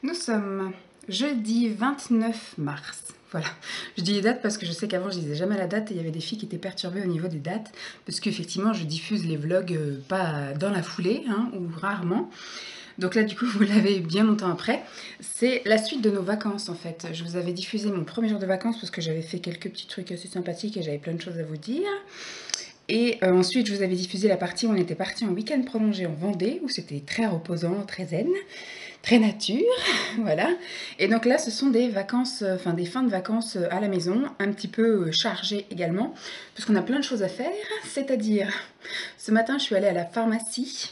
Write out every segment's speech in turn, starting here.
Nous sommes jeudi 29 mars. Voilà, je dis les dates parce que je sais qu'avant je disais jamais la date et il y avait des filles qui étaient perturbées au niveau des dates parce qu'effectivement je diffuse les vlogs pas dans la foulée ou rarement. Donc là du coup vous l'avez bien longtemps après. C'est la suite de nos vacances en fait. Je vous avais diffusé mon premier jour de vacances parce que j'avais fait quelques petits trucs assez sympathiques et j'avais plein de choses à vous dire. Et ensuite je vous avais diffusé la partie où on était parti en week-end prolongé en Vendée où c'était très reposant, très zen. Très nature, voilà. Et donc là, ce sont des vacances, enfin des fins de vacances à la maison, un petit peu chargées également, puisqu'on a plein de choses à faire. C'est-à-dire, ce matin, je suis allée à la pharmacie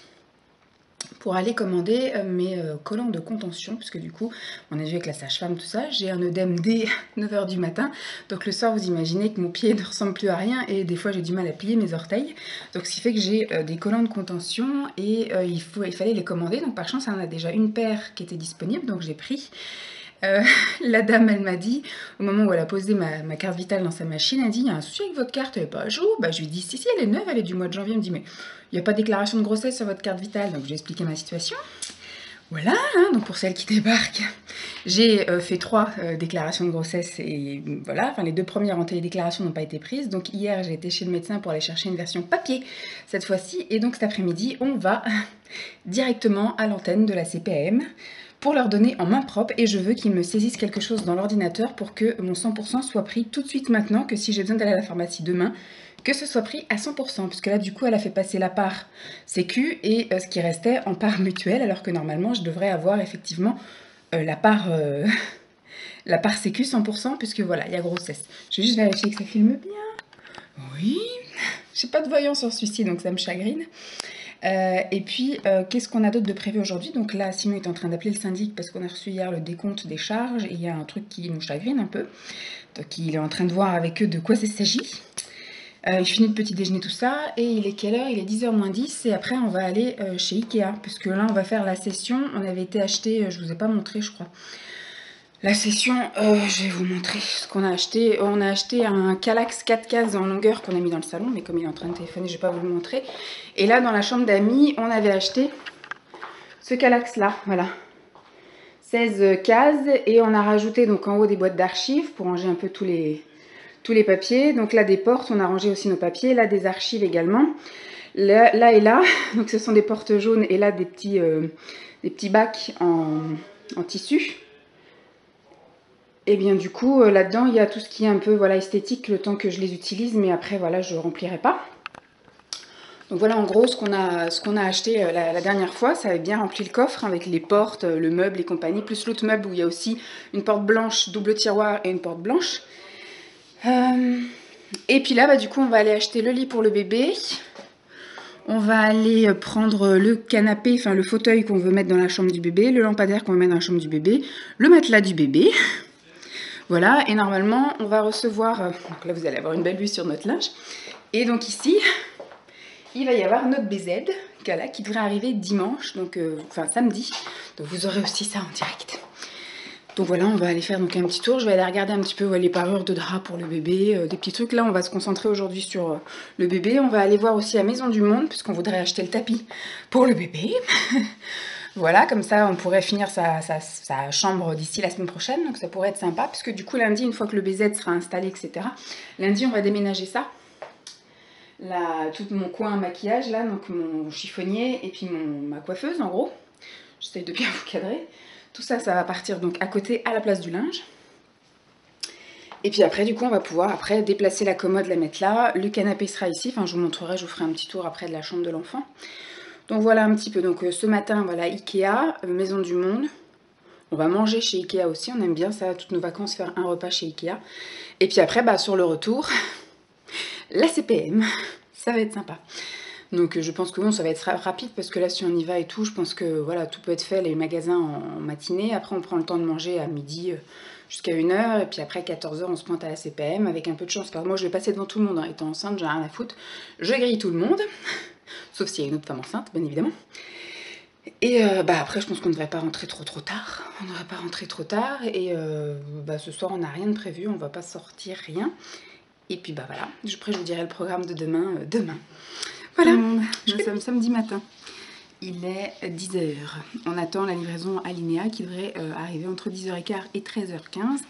pour aller commander mes collants de contention, puisque du coup, on a vu avec la sage-femme tout ça, j'ai un œdème dès 9 h du matin, donc le soir, vous imaginez que mon pied ne ressemble plus à rien, et des fois, j'ai du mal à plier mes orteils, donc ce qui fait que j'ai des collants de contention, et il fallait les commander, donc par chance, il y en a déjà une paire qui était disponible, donc j'ai pris. La dame, elle m'a dit, au moment où elle a posé ma carte vitale dans sa machine, elle dit, il y a un souci avec votre carte, elle n'est pas à jour. Bah, je lui dis, si, elle est neuve, elle est du mois de janvier. Elle me dit, mais il n'y a pas de déclaration de grossesse sur votre carte vitale. Donc, j'ai expliqué ma situation. Voilà, donc pour celles qui débarquent, j'ai fait 3 déclarations de grossesse et voilà, enfin les 2 premières en télédéclaration n'ont pas été prises. Donc hier, j'ai été chez le médecin pour aller chercher une version papier cette fois-ci. Et donc cet après-midi, on va directement à l'antenne de la CPAM pour leur donner en main propre et je veux qu'ils me saisissent quelque chose dans l'ordinateur pour que mon 100% soit pris tout de suite maintenant, que si j'ai besoin d'aller à la pharmacie demain, que ce soit pris à 100%, puisque là du coup elle a fait passer la part sécu et ce qui restait en part mutuelle, alors que normalement je devrais avoir effectivement la part sécu 100%, puisque voilà, il y a grossesse. Je vais juste vérifier que ça filme bien. Oui, j'ai pas de voyant sur celui-ci, donc ça me chagrine. Et puis, qu'est-ce qu'on a d'autre de prévu aujourd'hui? Donc là, Simon est en train d'appeler le syndic parce qu'on a reçu hier le décompte des charges et il y a un truc qui nous chagrine un peu. Donc il est en train de voir avec eux de quoi ça s'agit. Il finit le petit déjeuner, tout ça, et il est quelle heure? Il est 10 h moins 10, et après on va aller chez Ikea, parce que là on va faire la session. On avait été acheter, je vous ai pas montré je crois, la session, je vais vous montrer ce qu'on a acheté. On a acheté un Kallax 4 cases en longueur qu'on a mis dans le salon, mais comme il est en train de téléphoner, je vais pas vous le montrer. Et là, dans la chambre d'amis, on avait acheté ce Kallax là, voilà. 16 cases, et on a rajouté donc en haut des boîtes d'archives pour ranger un peu tous les papiers. Donc là, des portes, on a rangé aussi nos papiers. Là, des archives également. Là et là, donc ce sont des portes jaunes, et là, des petits bacs en tissu. Et bien du coup, là-dedans, il y a tout ce qui est un peu voilà, esthétique, le temps que je les utilise, mais après, voilà, je ne remplirai pas. Donc voilà en gros ce qu'on a acheté la dernière fois. Ça avait bien rempli le coffre avec les portes, le meuble et compagnie, plus l'autre meuble où il y a aussi une porte blanche, double tiroir et une porte blanche. Et puis là, du coup, on va aller acheter le lit pour le bébé. On va aller prendre le canapé, enfin le fauteuil qu'on veut mettre dans la chambre du bébé, le lampadaire qu'on veut mettre dans la chambre du bébé, le matelas du bébé. Voilà, et normalement, on va recevoir... donc là, vous allez avoir une belle vue sur notre linge. Et donc ici, il va y avoir notre BZ qui devrait arriver dimanche, donc enfin samedi. Donc vous aurez aussi ça en direct. Donc voilà, on va aller faire donc un petit tour. Je vais aller regarder un petit peu les parures de drap pour le bébé, des petits trucs. Là, on va se concentrer aujourd'hui sur le bébé. On va aller voir aussi la Maison du Monde, puisqu'on voudrait acheter le tapis pour le bébé. Voilà, comme ça, on pourrait finir sa chambre d'ici la semaine prochaine. Donc ça pourrait être sympa, puisque du coup, lundi, une fois que le BZ sera installé, etc., lundi, on va déménager ça. Là, tout mon coin maquillage, là, donc mon chiffonnier et puis ma coiffeuse, en gros. J'essaye de bien vous cadrer. Tout ça, ça va partir donc à côté, à la place du linge. Et puis après, du coup, on va pouvoir après déplacer la commode, la mettre là. Le canapé sera ici. Enfin, je vous montrerai, je vous ferai un petit tour après de la chambre de l'enfant. Donc voilà un petit peu. Donc ce matin, voilà, Ikea, Maison du Monde. On va manger chez Ikea aussi. On aime bien ça, toutes nos vacances, faire un repas chez Ikea. Et puis après, sur le retour, la CPM. Ça va être sympa. Donc je pense que bon, ça va être rapide parce que là si on y va et tout, je pense que voilà, tout peut être fait, les magasins en matinée. Après on prend le temps de manger à midi jusqu'à 1 h et puis après 14 h on se pointe à la CPM avec un peu de chance car moi je vais passer devant tout le monde, étant enceinte, j'ai rien à foutre. Je grille tout le monde, sauf s'il y a une autre femme enceinte bien évidemment. Et après je pense qu'on ne devrait pas rentrer trop tard. On ne devrait pas rentrer trop tard et ce soir on n'a rien de prévu, on va pas sortir rien. Et puis voilà, après je vous dirai le programme de demain. Voilà, nous sommes samedi matin. Il est 10h. On attend la livraison à Linéa qui devrait arriver entre 10h15 et 13h15.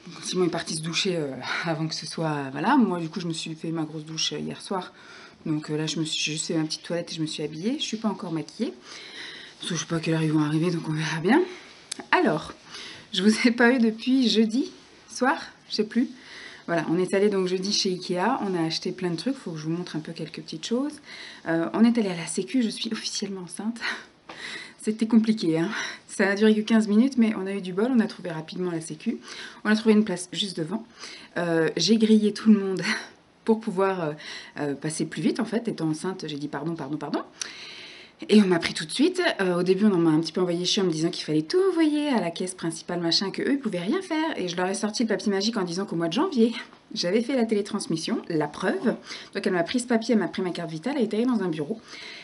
Donc, Simon est parti se doucher avant que ce soit... Voilà, moi du coup je me suis fait ma grosse douche hier soir. Donc là je me suis juste fait ma petite toilette et je me suis habillée. Je suis pas encore maquillée. Parce que je sais pas à quelle heure ils vont arriver, donc on verra bien. Alors, je vous ai pas eu depuis jeudi soir, je sais plus. Voilà, on est allé donc jeudi chez Ikea, on a acheté plein de trucs, il faut que je vous montre un peu quelques petites choses. On est allé à la sécu, je suis officiellement enceinte. C'était compliqué, hein. Ça n'a duré que 15 minutes, mais on a eu du bol, on a trouvé rapidement la sécu. On a trouvé une place juste devant. J'ai grillé tout le monde pour pouvoir passer plus vite en fait. Étant enceinte, j'ai dit pardon, pardon, pardon. Et on m'a pris tout de suite. Au début, on m'a un petit peu envoyé chier en me disant qu'il fallait tout envoyer à la caisse principale, machin, qu'eux, ils pouvaient rien faire. Et je leur ai sorti le papier magique en disant qu'au mois de janvier, j'avais fait la télétransmission, la preuve. Donc elle m'a pris ce papier, elle m'a pris ma carte vitale, elle est allée dans un bureau.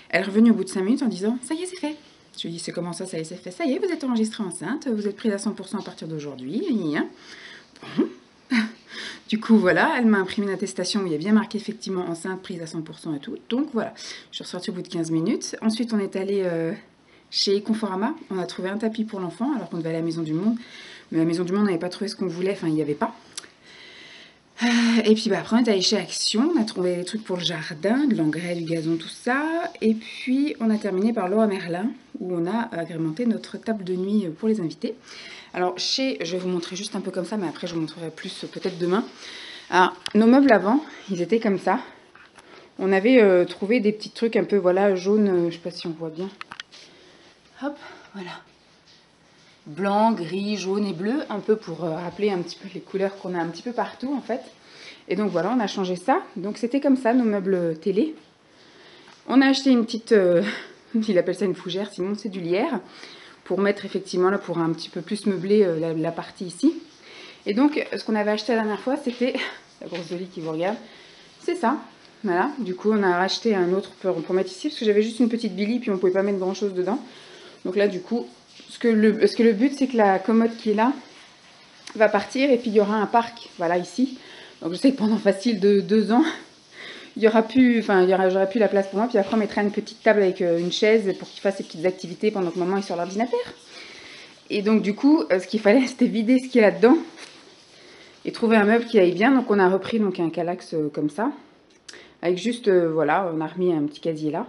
Elle est revenue au bout de 5 minutes en disant « Ça y est, c'est fait ». Je lui ai dit « C'est comment ça, ça y est, c'est fait ?»« Ça y est, vous êtes enregistrée enceinte, vous êtes prise à 100% à partir d'aujourd'hui. » Bon. Du coup, voilà, elle m'a imprimé une attestation où il y a bien marqué effectivement enceinte, prise à 100% et tout. Donc voilà, je suis ressortie au bout de 15 minutes. Ensuite, on est allé chez Conforama. On a trouvé un tapis pour l'enfant, alors qu'on devait aller à la Maison du Monde. Mais la Maison du Monde n'avait pas trouvé ce qu'on voulait, enfin, il n'y avait pas. Et puis après, on est allé chez Action. On a trouvé des trucs pour le jardin, de l'engrais, du gazon, tout ça. Et puis, on a terminé par Leroy Merlin, où on a agrémenté notre table de nuit pour les invités. Alors, je vais vous montrer juste un peu comme ça, mais après, je vous montrerai plus peut-être demain. Alors, nos meubles avant, ils étaient comme ça. On avait trouvé des petits trucs un peu, voilà, jaunes, je sais pas si on voit bien. Hop, voilà. Blanc, gris, jaune et bleu, un peu pour rappeler un petit peu les couleurs qu'on a un petit peu partout, en fait. Et donc, voilà, on a changé ça. Donc, c'était comme ça, nos meubles télé. On a acheté une petite, il appelle ça une fougère, sinon c'est du lierre, pour mettre effectivement là, pour un petit peu plus meubler la partie ici. Et donc, ce qu'on avait acheté la dernière fois, c'était, la grosse Dolly qui vous regarde, c'est ça. Voilà, du coup, on a racheté un autre pour mettre ici, parce que j'avais juste une petite Billy, puis on ne pouvait pas mettre grand chose dedans. Donc là, du coup, le but, c'est que la commode qui est là va partir, et puis il y aura un parc, voilà, ici. Donc je sais que pendant facile de 2 ans, j'aurais plus la place pour moi, puis après on mettra une petite table avec une chaise pour qu'il fasse ses petites activités pendant que maman est sur l'ordinateur. Et donc du coup, ce qu'il fallait, c'était vider ce qu'il y a là-dedans et trouver un meuble qui aille bien. Donc on a repris donc un Kallax comme ça, avec juste, voilà, on a remis un petit casier là.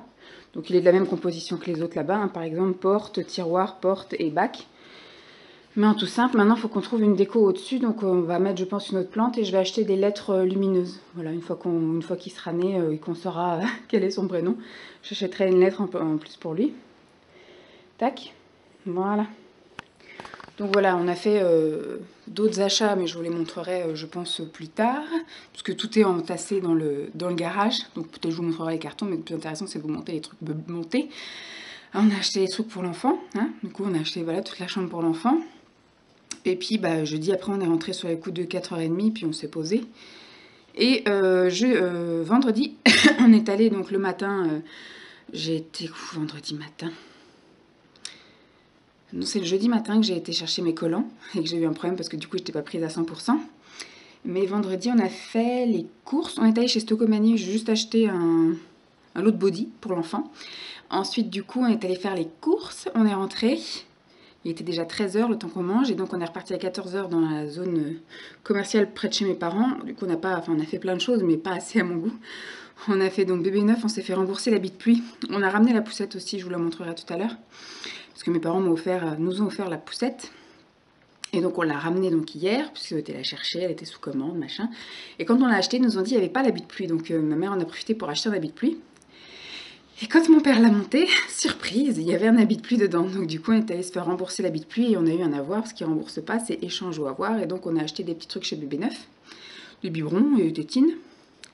Donc il est de la même composition que les autres là-bas, hein, par exemple porte, tiroir, porte et bac. Mais en tout simple, maintenant il faut qu'on trouve une déco au-dessus, donc on va mettre je pense une autre plante et je vais acheter des lettres lumineuses. Voilà, une fois qu'il sera né et qu'on saura quel est son prénom, j'achèterai une lettre en plus pour lui. Tac, voilà. Donc voilà, on a fait d'autres achats, mais je vous les montrerai, je pense, plus tard. Parce que tout est entassé dans le garage. Donc peut-être je vous montrerai les cartons, mais le plus intéressant, c'est de vous montrer les trucs montés. Alors, on a acheté des trucs pour l'enfant. Hein. Du coup, on a acheté voilà, toute la chambre pour l'enfant. Et puis, jeudi, après, on est rentré sur les coups de 4h30, puis on s'est posé. Et vendredi, on est allé, donc le matin, j'ai été vendredi matin. C'est le jeudi matin que j'ai été chercher mes collants et que j'ai eu un problème parce que du coup, je n'étais pas prise à 100%. Mais vendredi, on a fait les courses. On est allé chez Stocomanie, j'ai juste acheté un lot de body pour l'enfant. Ensuite, du coup, on est allé faire les courses. On est rentré. Il était déjà 13h le temps qu'on mange. Et donc, on est reparti à 14h dans la zone commerciale près de chez mes parents. Du coup, on a fait plein de choses, mais pas assez à mon goût. On a fait donc bébé neuf, on s'est fait rembourser l'habit de pluie. On a ramené la poussette aussi, je vous la montrerai tout à l'heure. Parce que mes parents nous ont offert la poussette. Et donc on l'a ramenée donc hier, puisqu'elle était la chercher, elle était sous commande, machin. Et quand on l'a achetée, ils nous ont dit qu'il n'y avait pas l'habit de pluie. Donc ma mère en a profité pour acheter un habit de pluie. Et quand mon père l'a monté, surprise, il y avait un habit de pluie dedans. Donc du coup, on est allé se faire rembourser l'habit de pluie et on a eu un avoir. Ce qui ne rembourse pas, c'est échange ou avoir. Et donc on a acheté des petits trucs chez Bébé Neuf, des biberons et des tines.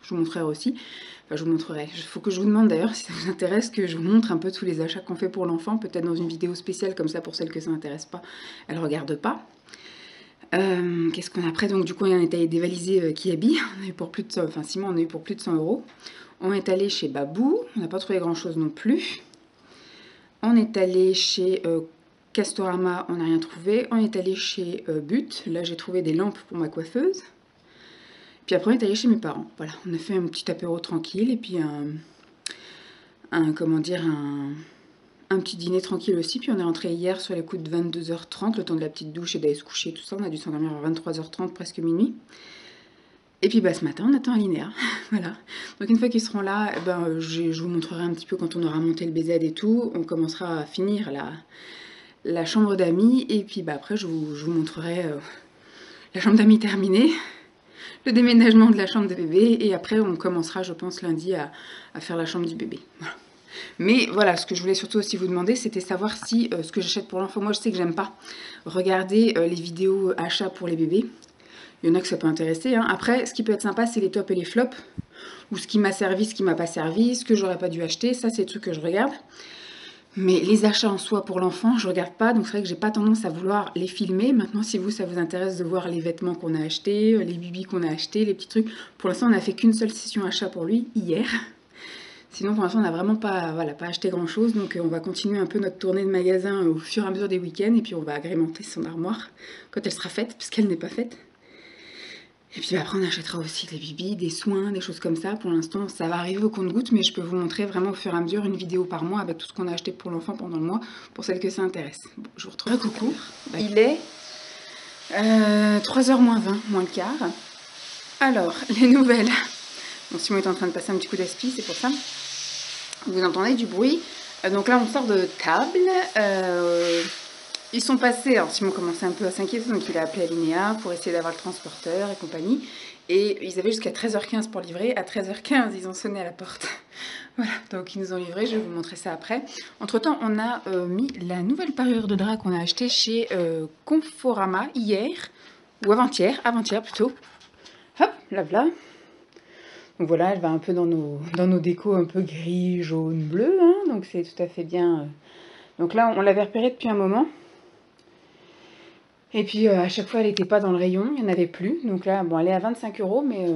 Je vous montrerai aussi. Enfin, je vous montrerai. Il faut que je vous demande d'ailleurs, si ça vous intéresse, que je vous montre un peu tous les achats qu'on fait pour l'enfant. Peut-être dans une vidéo spéciale, comme ça, pour celles que ça n'intéresse pas, elles ne regardent pas. Qu'est-ce qu'on a après? Donc du coup, on est allé dévaliser Kiabi. On a eu pour plus de 100, enfin Simon, on a eu pour plus de 100 €. On est allé chez Babou. On n'a pas trouvé grand-chose non plus. On est allé chez Castorama. On n'a rien trouvé. On est allé chez But. Là, j'ai trouvé des lampes pour ma coiffeuse. Puis après, on est allé chez mes parents. Voilà, on a fait un petit apéro tranquille et puis comment dire, un petit dîner tranquille aussi. Puis on est rentré hier sur les coups de 22h30, le temps de la petite douche et d'aller se coucher, tout ça. On a dû s'endormir à 23h30, presque minuit. Et puis ce matin, on attend Alinéa. Voilà. Donc une fois qu'ils seront là, je vous montrerai un petit peu quand on aura monté le BZ et tout. On commencera à finir la chambre d'amis. Et puis après, je vous montrerai la chambre d'amis terminée, le déménagement de la chambre de bébé. Et après, on commencera, je pense, lundi à faire la chambre du bébé. Voilà. Mais voilà, ce que je voulais surtout aussi vous demander, c'était savoir si ce que j'achète pour l'enfant, moi je sais que j'aime pas regarder les vidéos achats pour les bébés. Il y en a que ça peut intéresser. Hein. Après, ce qui peut être sympa, c'est les tops et les flops. Ou ce qui m'a servi, ce qui m'a pas servi, ce que j'aurais pas dû acheter. Ça, c'est des trucs que je regarde. Mais les achats en soi pour l'enfant, je regarde pas. Donc c'est vrai que j'ai pas tendance à vouloir les filmer. Maintenant, si vous, ça vous intéresse de voir les vêtements qu'on a achetés, les bibis qu'on a achetés, les petits trucs. Pour l'instant, on n'a fait qu'une seule session achat pour lui, hier. Sinon, pour l'instant, on n'a vraiment pas acheté grand-chose. Donc on va continuer un peu notre tournée de magasin au fur et à mesure des week-ends. Et puis on va agrémenter son armoire quand elle sera faite, puisqu'elle n'est pas faite. Et puis après on achètera aussi des bibis, des soins, des choses comme ça. Pour l'instant ça va arriver au compte-gouttes, mais je peux vous montrer vraiment au fur et à mesure une vidéo par mois avec tout ce qu'on a acheté pour l'enfant pendant le mois, pour celles que ça intéresse. Bon, je vous retrouve. Coucou, il est 3h moins 20, moins le quart. Alors, les nouvelles. Bon, Simon est en train de passer un petit coup d'aspi, c'est pour ça. Vous entendez du bruit. Donc là on sort de table. Ils sont passés, alors Simon commençait un peu à s'inquiéter, donc il a appelé Alinéa pour essayer d'avoir le transporteur et compagnie. Et ils avaient jusqu'à 13h15 pour livrer. À 13h15, ils ont sonné à la porte. Voilà, donc ils nous ont livré, je vais vous montrer ça après. Entre-temps, on a mis la nouvelle parure de drap qu'on a achetée chez Conforama hier, ou avant-hier plutôt. Hop, là voilà. Donc voilà, elle va un peu dans nos décos un peu gris, jaune, bleu, hein, donc c'est tout à fait bien. Donc là, on l'avait repérée depuis un moment. Et puis à chaque fois elle n'était pas dans le rayon, il n'y en avait plus. Donc là, bon, elle est à 25 €, mais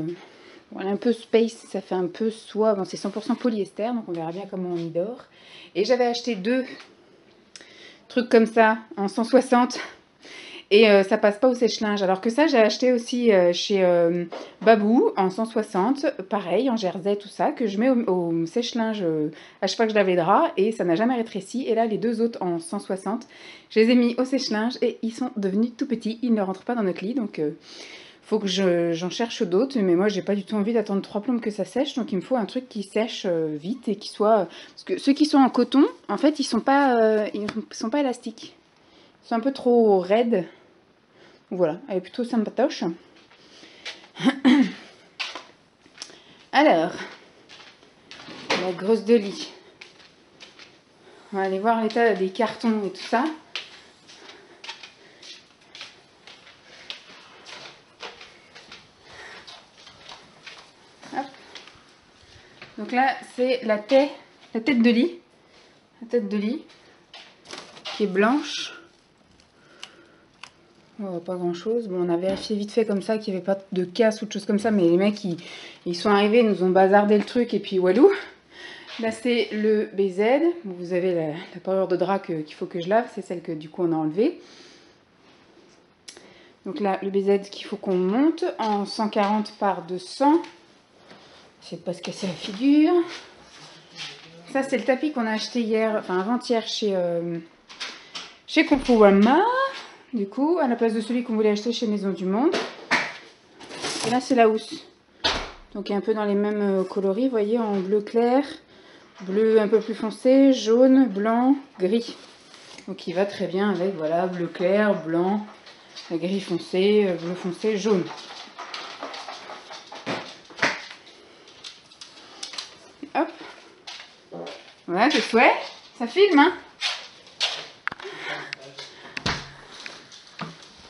bon, elle est un peu space, ça fait un peu soie. Bon, c'est 100% polyester, donc on verra bien comment on y dort. Et j'avais acheté 2 trucs comme ça en 160. Et ça passe pas au sèche-linge. Alors que ça, j'ai acheté aussi chez Babou en 160, pareil, en jersey, tout ça, que je mets au sèche-linge à chaque fois que je lave les draps, et ça n'a jamais rétréci. Et là, les 2 autres en 160, je les ai mis au sèche-linge et ils sont devenus tout petits. Ils ne rentrent pas dans notre lit, donc faut que j'en cherche d'autres. Mais moi, j'ai pas du tout envie d'attendre 3 plombes que ça sèche, donc il me faut un truc qui sèche vite et qui soit... Parce que ceux qui sont en coton, en fait, ils sont pas élastiques. C'est un peu trop raide. Voilà, elle est plutôt sympatoche. Alors, la grosse de lit. On va aller voir l'état des cartons et tout ça. Hop. Donc là, c'est la tête de lit. La tête de lit qui est blanche. Oh, pas grand chose. Bon, on a vérifié vite fait comme ça qu'il n'y avait pas de casse ou de choses comme ça, mais les mecs ils sont arrivés, ils nous ont bazardé le truc et puis walou. Là c'est le BZ. Vous avez la parure de drap qu'il faut que je lave, c'est celle que du coup on a enlevée. Donc là le BZ qu'il faut qu'on monte en 140 par 200. Je sais pas se casser la figure. Ça c'est le tapis qu'on a acheté hier, enfin avant-hier chez Conforama. Du coup, à la place de celui qu'on voulait acheter chez Maison du Monde. Et là, c'est la housse. Donc, il est un peu dans les mêmes coloris, vous voyez, en bleu clair, bleu un peu plus foncé, jaune, blanc, gris. Donc, il va très bien avec, voilà, bleu clair, blanc, gris foncé, bleu foncé, jaune. Hop. Voilà, c'est chouette. Ça filme, hein?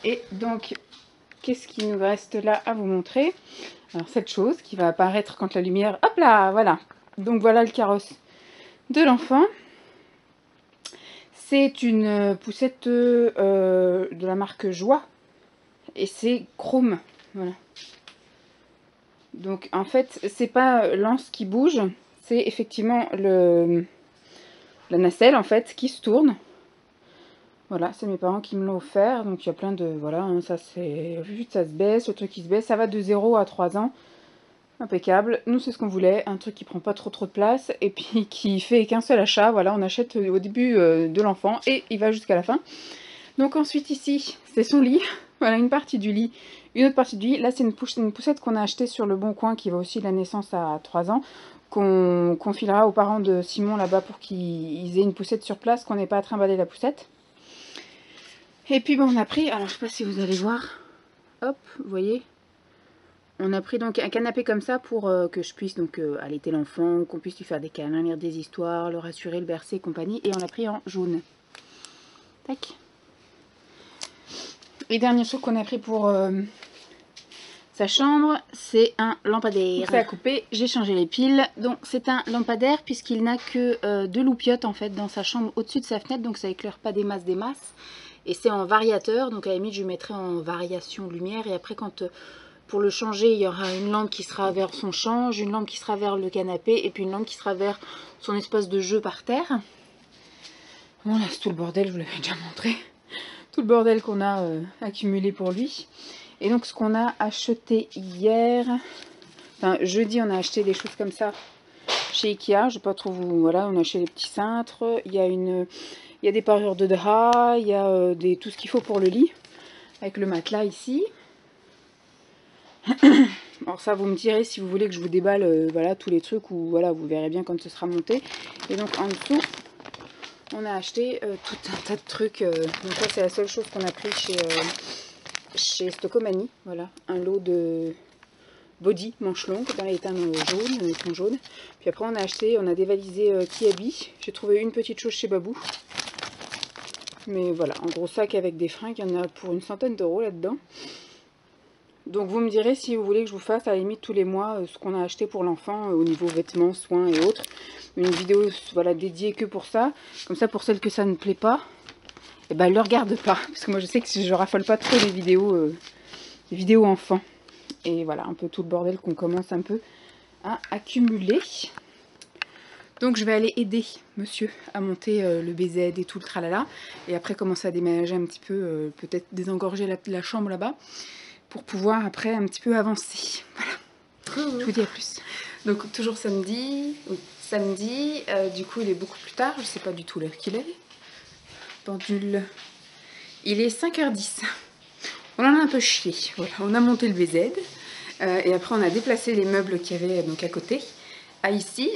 Et donc, qu'est-ce qui nous reste là à vous montrer? Alors, cette chose qui va apparaître quand la lumière... Hop là, voilà. Donc, voilà le carrosse de l'enfant. C'est une poussette de la marque Joie. Et c'est chrome. Voilà. Donc, en fait, c'est pas l'anse qui bouge. C'est effectivement la nacelle, en fait, qui se tourne. Voilà, c'est mes parents qui me l'ont offert, donc il y a plein de... Voilà, hein, ça c'est... Ça se baisse, le truc qui se baisse, ça va de 0 à 3 ans. impeccable. Nous, c'est ce qu'on voulait, un truc qui prend pas trop de place et puis qui fait qu'un seul achat. Voilà, on achète au début de l'enfant et il va jusqu'à la fin. Donc ensuite ici, c'est son lit. Voilà, une partie du lit, une autre partie du lit. Là, c'est une poussette qu'on a achetée sur le Bon Coin qui va aussi de la naissance à 3 ans. Qu'on filera aux parents de Simon là-bas pour qu'ils aient une poussette sur place, qu'on n'ait pas à trimballer la poussette. Et puis bon, on a pris, alors je sais pas si vous allez voir, hop, vous voyez, on a pris donc un canapé comme ça pour que je puisse donc allaiter l'enfant, qu'on puisse lui faire des câlins, lire des histoires, le rassurer, le bercer et compagnie. Et on l'a pris en jaune. Tac. Et dernière chose qu'on a pris pour sa chambre, c'est un lampadaire. Ça a coupé, j'ai changé les piles. Donc c'est un lampadaire puisqu'il n'a que 2 loupiottes en fait dans sa chambre au-dessus de sa fenêtre. Donc ça éclaire pas des masses. Et c'est en variateur. Donc à la limite je mettrai en variation lumière. Et après quand pour le changer il y aura une lampe qui sera vers son change, une lampe qui sera vers le canapé et puis une lampe qui sera vers son espace de jeu par terre. Bon là c'est tout le bordel, je vous l'avais déjà montré. Tout le bordel qu'on a accumulé pour lui. Et donc ce qu'on a acheté hier, enfin jeudi on a acheté des choses comme ça chez Ikea, je sais pas trop vous, voilà, on a acheté des petits cintres, il y a des parures de drap, il y a tout ce qu'il faut pour le lit, avec le matelas ici. Alors ça vous me direz si vous voulez que je vous déballe voilà, tous les trucs, ou voilà, vous verrez bien quand ce sera monté. Et donc en dessous, on a acheté tout un tas de trucs, donc ça c'est la seule chose qu'on a pris chez Stockomanie, voilà, un lot de body manche longue dans les teintes jaunes, ton jaune. Puis après on a acheté, on a dévalisé Kiabi. J'ai trouvé une petite chose chez Babou. Mais voilà, un gros sac avec des fringues, il y en a pour une centaine d'euros là-dedans. Donc vous me direz si vous voulez que je vous fasse à la limite tous les mois ce qu'on a acheté pour l'enfant au niveau vêtements, soins et autres. Une vidéo voilà, dédiée que pour ça. Comme ça pour celles que ça ne plaît pas, et ben, elle ne le regarde pas, parce que moi je sais que je raffole pas trop les vidéos enfants. Et voilà, un peu tout le bordel qu'on commence un peu à accumuler. Donc je vais aller aider monsieur à monter le BZ et tout le tralala. Et après commencer à déménager un petit peu, peut-être désengorger la chambre là-bas, pour pouvoir après un petit peu avancer. Voilà, je vous dis à plus. Donc toujours samedi, oui, samedi, du coup il est beaucoup plus tard, je sais pas du tout l'heure qu'il est. Pendule. Il est 5h10. On en a un peu chié. Voilà, on a monté le BZ. Et après, on a déplacé les meubles qu'il y avait donc à côté. À ici,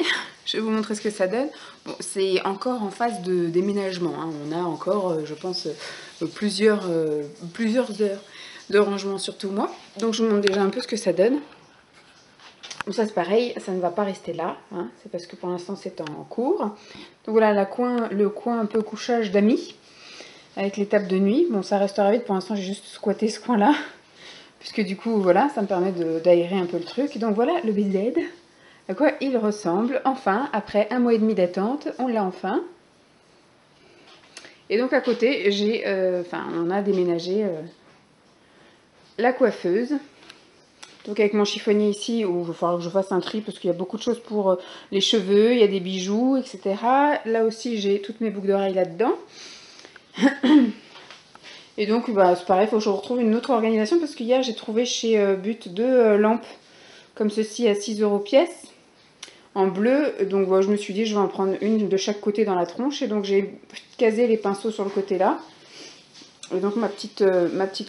je vais vous montrer ce que ça donne. Bon, c'est encore en phase de déménagement. Hein. On a encore, je pense, plusieurs heures de rangement, surtout moi. Donc, je vous montre déjà un peu ce que ça donne. Donc ça, c'est pareil, ça ne va pas rester là. Hein. C'est parce que pour l'instant, c'est en cours. Donc voilà, le coin un peu couchage d'amis. Avec les tables de nuit. Bon, ça restera vite. Pour l'instant, j'ai juste squatté ce coin-là. Puisque du coup, voilà, ça me permet d'aérer un peu le truc. Donc voilà le BZ. À quoi il ressemble. Enfin, après 1 mois et demi d'attente, on l'a enfin. Et donc à côté, on a déménagé la coiffeuse. Donc avec mon chiffonnier ici, où il va falloir que je fasse un tri parce qu'il y a beaucoup de choses pour les cheveux, il y a des bijoux, etc. Là aussi, j'ai toutes mes boucles d'oreilles là-dedans. Et donc, bah, c'est pareil, il faut que je retrouve une autre organisation parce qu'hier, j'ai trouvé chez But 2 lampes comme ceci à 6 € pièce, en bleu. Donc, voilà, je me suis dit, je vais en prendre une de chaque côté dans la tronche. Et donc, j'ai casé les pinceaux sur le côté là. Et donc, ma petite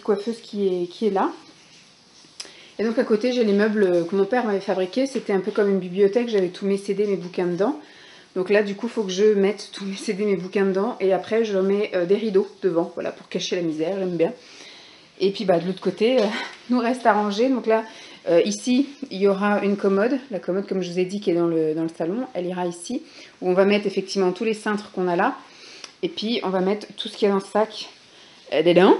coiffeuse qui est là. Et donc, à côté, j'ai les meubles que mon père m'avait fabriqués. C'était un peu comme une bibliothèque, j'avais tous mes CD, mes bouquins dedans. Donc là, du coup, il faut que je mette tous mes CD, mes bouquins dedans. Et après, je mets des rideaux devant, voilà, pour cacher la misère, j'aime bien. Et puis, bah, de l'autre côté, nous reste à ranger. Donc là, ici, il y aura une commode. La commode, comme je vous ai dit, qui est dans le salon, elle ira ici. Où on va mettre effectivement tous les cintres qu'on a là. Et puis, on va mettre tout ce qu'il y a dans le sac dedans.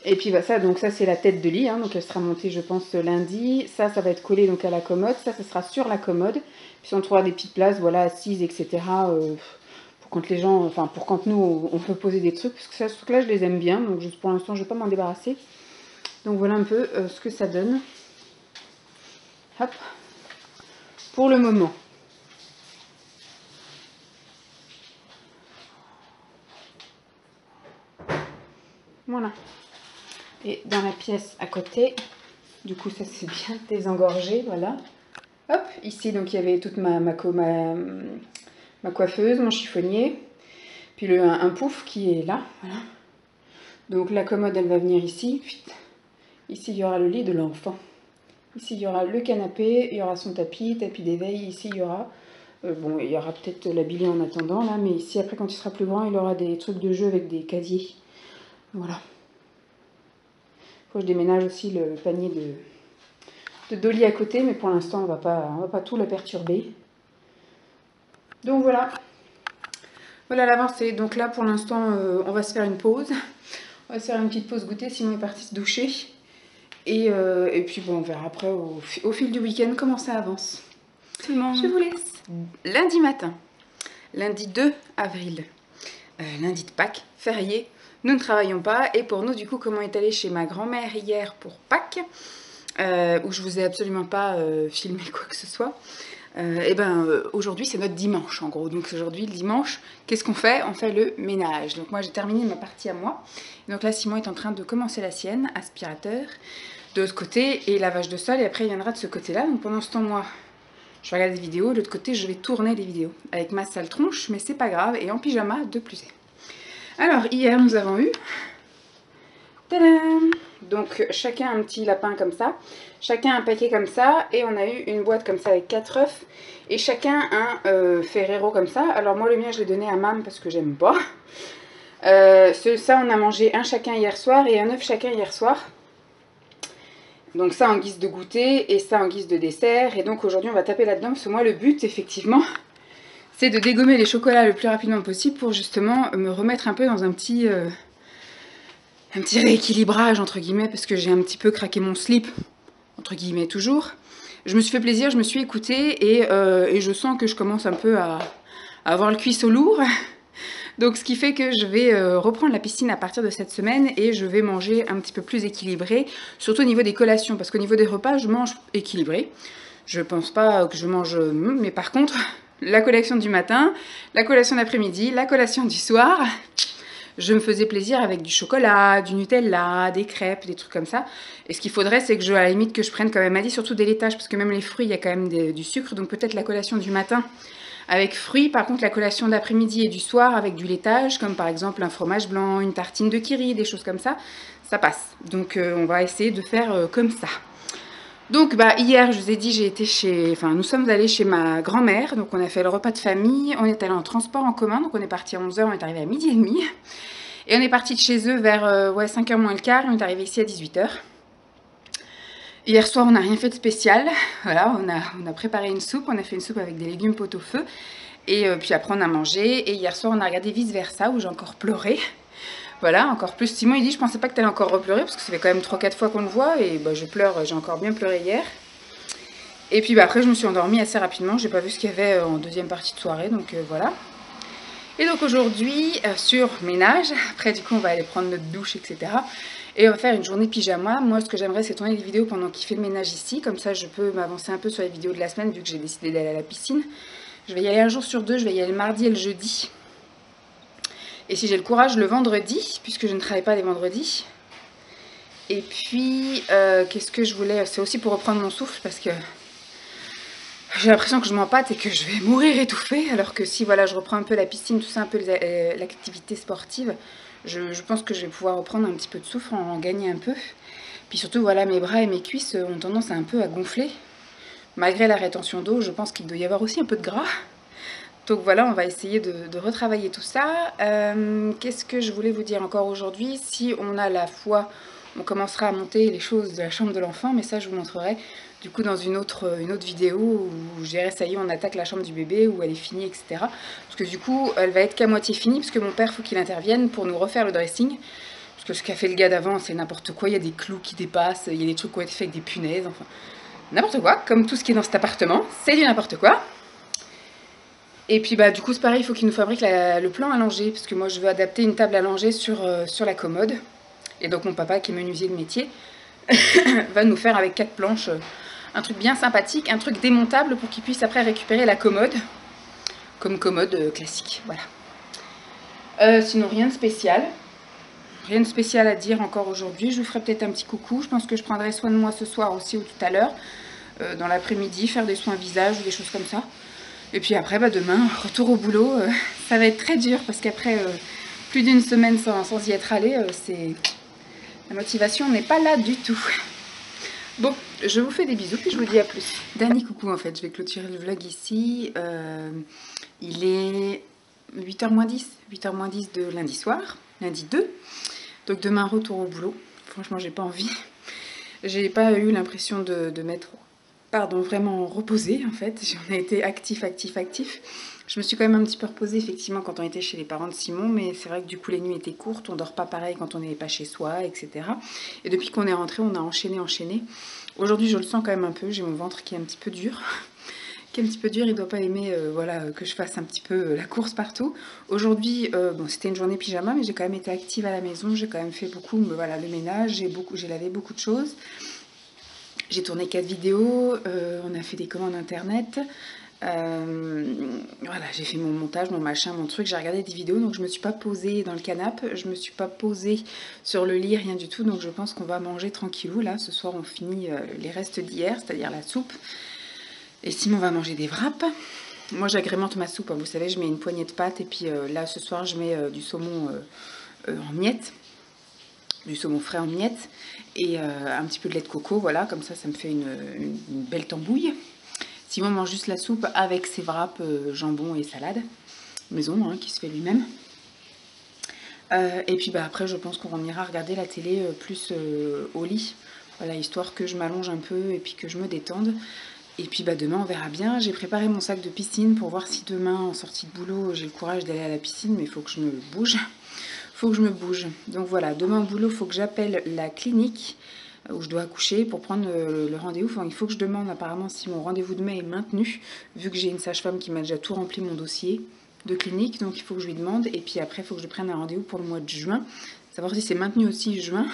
Et puis bah, ça c'est la tête de lit, hein, donc elle sera montée je pense lundi. Ça va être collé donc à la commode, ça sera sur la commode. Puis on trouvera des petites places, voilà, assises, etc. Pour quand les gens, enfin pour quand nous on peut poser des trucs, parce que ça, ce truc là je les aime bien, donc juste pour l'instant je vais pas m'en débarrasser. Donc voilà un peu ce que ça donne. Hop, pour le moment. Voilà. Et dans la pièce à côté, Du coup, ça c'est bien désengorgé, voilà. Hop, ici, donc il y avait toute ma coiffeuse, mon chiffonnier. Puis un pouf qui est là, voilà. Donc la commode, elle va venir ici. Ici, il y aura le lit de l'enfant. Ici, il y aura le canapé, il y aura son tapis d'éveil. Ici, il y aura... bon, il y aura peut-être l'habillé en attendant, là. Mais ici, après, quand il sera plus grand, il aura des trucs de jeu avec des casiers. Voilà. Faut que je déménage aussi le panier de Dolly à côté. Mais pour l'instant, on va pas tout la perturber. Donc, voilà. Voilà l'avancée. Donc là, pour l'instant, on va se faire une pause. On va se faire une petite pause goûter. Simon est parti se doucher. Et puis bon, on verra après au fil du week-end comment ça avance. Tout le monde. Je vous laisse. Lundi matin, lundi 2 avril, lundi de Pâques, férié. Nous ne travaillons pas. Et pour nous, du coup, comment est allé chez ma grand-mère hier pour Pâques, où je vous ai absolument pas filmé quoi que ce soit. Aujourd'hui c'est notre dimanche en gros, donc aujourd'hui le dimanche, qu'est-ce qu'on fait? On fait le ménage. Donc moi j'ai terminé ma partie à moi, donc là Simon est en train de commencer la sienne, aspirateur, de l'autre côté et lavage de sol, et après il viendra de ce côté là. Donc pendant ce temps moi je vais regarder des vidéos, de l'autre côté je vais tourner les vidéos avec ma sale tronche, mais c'est pas grave, et en pyjama de plus. Alors hier nous avons eu... Tadam! Donc chacun un petit lapin comme ça, chacun un paquet comme ça, et on a eu une boîte comme ça avec 4 œufs, et chacun un Ferrero comme ça. Alors moi le mien je l'ai donné à Mam parce que j'aime pas. Ça on a mangé un chacun hier soir et un œuf chacun hier soir. Donc ça en guise de goûter et ça en guise de dessert. Et donc aujourd'hui on va taper là-dedans parce que moi le but effectivement c'est de dégommer les chocolats le plus rapidement possible pour justement me remettre un peu dans un petit rééquilibrage entre guillemets, parce que j'ai un petit peu craqué mon slip, entre guillemets toujours. Je me suis fait plaisir, je me suis écoutée et je sens que je commence un peu à avoir le cuisseau lourd. Donc ce qui fait que je vais reprendre la piscine à partir de cette semaine et je vais manger un petit peu plus équilibré, surtout au niveau des collations, parce qu'au niveau des repas je mange équilibré. Je pense pas que je mange, mais par contre la collation du matin, la collation d'après-midi, la collation du soir... Je me faisais plaisir avec du chocolat, du Nutella, des crêpes, des trucs comme ça. Et ce qu'il faudrait, c'est que à la limite, que je prenne, comme elle m'a dit, surtout des laitages, parce que même les fruits, il y a quand même du sucre. Donc peut-être la collation du matin avec fruits. Par contre, la collation d'après-midi et du soir avec du laitage, comme par exemple un fromage blanc, une tartine de kiri, des choses comme ça, ça passe. Donc on va essayer de faire comme ça. Donc hier, je vous ai dit, nous sommes allés chez ma grand-mère. Donc on a fait le repas de famille, on est allé en transport en commun. Donc on est parti à 11 h, on est arrivé à 12h30. Et on est parti de chez eux vers 5 h moins le quart, et on est arrivé ici à 18 h. Hier soir, on n'a rien fait de spécial. Voilà, on a préparé une soupe, on a fait une soupe avec des légumes pot-au-feu. Et puis après, on a mangé. Et hier soir, on a regardé Vice Versa, où j'ai encore pleuré. Voilà, encore plus. Simon, il dit, je pensais pas que tu allais encore repleurer, parce que ça fait quand même 3-4 fois qu'on le voit. Et je pleure, j'ai encore bien pleuré hier. Et puis après, je me suis endormie assez rapidement. J'ai pas vu ce qu'il y avait en deuxième partie de soirée, donc voilà. Et donc aujourd'hui, sur ménage, après du coup on va aller prendre notre douche, etc. Et on va faire une journée pyjama. Moi ce que j'aimerais c'est tourner des vidéos pendant qu'il fait le ménage ici. Comme ça je peux m'avancer un peu sur les vidéos de la semaine vu que j'ai décidé d'aller à la piscine. Je vais y aller un jour sur deux, je vais y aller le mardi et le jeudi. Et si j'ai le courage le vendredi, puisque je ne travaille pas les vendredis. Et puis, qu'est-ce que je voulais? C'est aussi pour reprendre mon souffle parce que... j'ai l'impression que je m'empâte et que je vais mourir étouffée, alors que si voilà, je reprends un peu la piscine, tout ça, un peu l'activité sportive, je pense que je vais pouvoir reprendre un petit peu de souffle, en gagner un peu. Puis surtout, voilà, mes bras et mes cuisses ont tendance un peu à gonfler. Malgré la rétention d'eau, je pense qu'il doit y avoir aussi un peu de gras. Donc voilà, on va essayer de retravailler tout ça. Qu'est-ce que je voulais vous dire encore aujourd'hui? Si on a la foi, on commencera à monter les choses de la chambre de l'enfant, mais ça je vous montrerai du coup dans une autre vidéo où je dirais ça y est, on attaque la chambre du bébé, où elle est finie, etc. Parce que du coup, elle va être qu'à moitié finie, parce que mon père, faut qu'il intervienne pour nous refaire le dressing. Parce que ce qu'a fait le gars d'avant, c'est n'importe quoi, il y a des clous qui dépassent, il y a des trucs qui ont été faits avec des punaises, enfin... n'importe quoi, comme tout ce qui est dans cet appartement, c'est du n'importe quoi. Et puis du coup c'est pareil, il faut qu'il nous fabrique le plan allongé, parce que moi je veux adapter une table allongée sur la commode. Et donc mon papa, qui est menuisier de métier, va nous faire avec 4 planches un truc bien sympathique, un truc démontable pour qu'il puisse après récupérer la commode, comme commode classique, voilà. Sinon rien de spécial, rien de spécial à dire encore aujourd'hui. Je vous ferai peut-être un petit coucou. Je pense que je prendrai soin de moi ce soir aussi ou tout à l'heure. Dans l'après-midi, faire des soins visage ou des choses comme ça. Et puis après, bah, demain, retour au boulot. Ça va être très dur parce qu'après plus d'une semaine sans y être allé, la motivation n'est pas là du tout. Bon, je vous fais des bisous puis je vous dis à plus. Dernier coucou en fait, je vais clôturer le vlog ici. Il est 8h moins 10, 8h moins 10 de lundi soir, lundi 2. Donc demain, retour au boulot. Franchement, j'ai pas envie. J'ai pas eu l'impression de m'être vraiment reposée en fait. J'en ai été actif. Je me suis quand même un petit peu reposée effectivement quand on était chez les parents de Simon, mais c'est vrai que du coup les nuits étaient courtes, on dort pas pareil quand on n'est pas chez soi, etc. Et depuis qu'on est rentré, on a enchaîné. Aujourd'hui je le sens quand même un peu, j'ai mon ventre qui est un petit peu dur. Il doit pas aimer voilà, que je fasse un petit peu la course partout. Aujourd'hui, bon, c'était une journée pyjama, mais j'ai quand même été active à la maison, j'ai quand même fait beaucoup voilà, le ménage, j'ai lavé beaucoup de choses. J'ai tourné 4 vidéos, on a fait des commandes internet, voilà, j'ai fait mon montage, mon machin, mon truc, j'ai regardé des vidéos, donc je me suis pas posée dans le canapé, je me suis pas posée sur le lit, rien du tout, donc je pense qu'on va manger tranquillou, là, ce soir on finit les restes d'hier, c'est-à-dire la soupe, et Simon va manger des wraps. Moi j'agrémente ma soupe, hein, vous savez, je mets une poignée de pâtes, et puis là ce soir je mets du saumon en miettes, du saumon frais en miettes et un petit peu de lait de coco, voilà, comme ça me fait une belle tambouille. Simon mange juste la soupe avec ses wraps, jambon et salade maison, hein, qui se fait lui-même. Et puis bah, après je pense qu'on ira regarder la télé plus au lit, voilà, histoire que je m'allonge un peu et puis que je me détende. Et puis bah, demain on verra bien. J'ai préparé mon sac de piscine pour voir si demain en sortie de boulot j'ai le courage d'aller à la piscine, mais il faut que je me bouge. Donc voilà, demain au boulot, il faut que j'appelle la clinique où je dois accoucher pour prendre le rendez-vous. Enfin, il faut que je demande apparemment si mon rendez-vous de mai est maintenu, vu que j'ai une sage-femme qui m'a déjà tout rempli mon dossier de clinique. Donc il faut que je lui demande. Et puis après, il faut que je prenne un rendez-vous pour le mois de juin. Savoir si c'est maintenu aussi juin.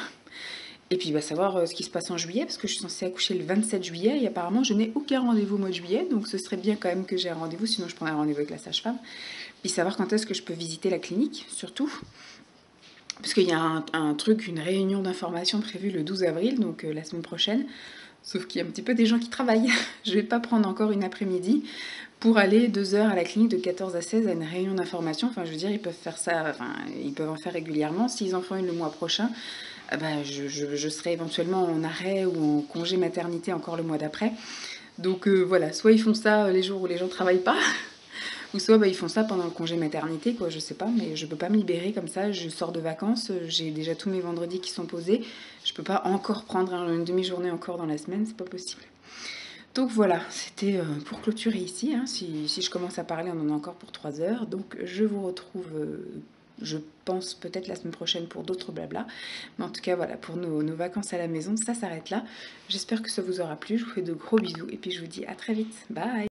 Et puis bah, savoir ce qui se passe en juillet, parce que je suis censée accoucher le 27 juillet. Et apparemment, je n'ai aucun rendez-vous au mois de juillet. Donc ce serait bien quand même que j'ai un rendez-vous, sinon je prendrai un rendez-vous avec la sage-femme. Puis savoir quand est-ce que je peux visiter la clinique, surtout. Parce qu'il y a une réunion d'information prévue le 12 avril, donc la semaine prochaine. Sauf qu'il y a un petit peu des gens qui travaillent. Je vais pas prendre encore une après-midi pour aller 2 heures à la clinique de 14 à 16 à une réunion d'information. Enfin, je veux dire, ils peuvent faire ça, enfin, ils peuvent en faire régulièrement. S'ils en font une le mois prochain, bah, je serai éventuellement en arrêt ou en congé maternité encore le mois d'après. Donc voilà, soit ils font ça les jours où les gens travaillent pas, ou soit bah, ils font ça pendant le congé maternité, quoi, je sais pas, mais je peux pas me libérer comme ça, je sors de vacances, j'ai déjà tous mes vendredis qui sont posés, je peux pas encore prendre une demi-journée encore dans la semaine, c'est pas possible. Donc voilà, c'était pour clôturer ici, hein. Si je commence à parler, on en a encore pour 3 heures, donc je vous retrouve, je pense peut-être la semaine prochaine pour d'autres blabla, mais en tout cas voilà, pour nos vacances à la maison, ça s'arrête là. J'espère que ça vous aura plu, je vous fais de gros bisous, et puis je vous dis à très vite, bye.